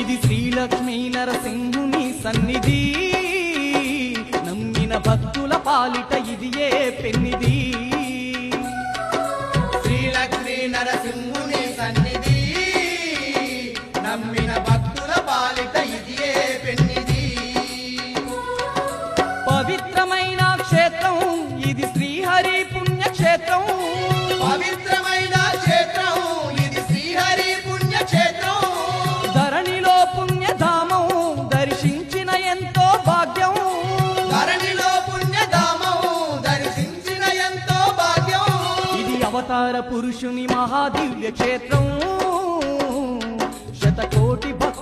ఇది శ్రీలక్ష్మీ నరసింహుని సన్నిధి, నమ్మిన భక్తుల పాలిట ఇది ఏ పెన్నిది. శ్రీలక్ష్మీ నరసింహుని సన్నిధి, నమ్మిన భక్తుల పాలిట ఇది ఏ పెన్నిది. పవిత్రమైన క్షేత్రం ఇది శ్రీహరి పుణ్యక్షేత్రం, పవిత్రమైన క్షేత్రం ఇది శ్రీహరి పుణ్యక్షేత్రం. ధరణిలో పుణ్యధామం దర్శించిన ఎంతో భాగ్యం, ధరణిలో పుణ్యధామం దర్శించిన ఎంతో భాగ్యం. ఇది అవతార పురుషుని మహాదివ్య క్షేత్రం, శతకోటి భక్తుల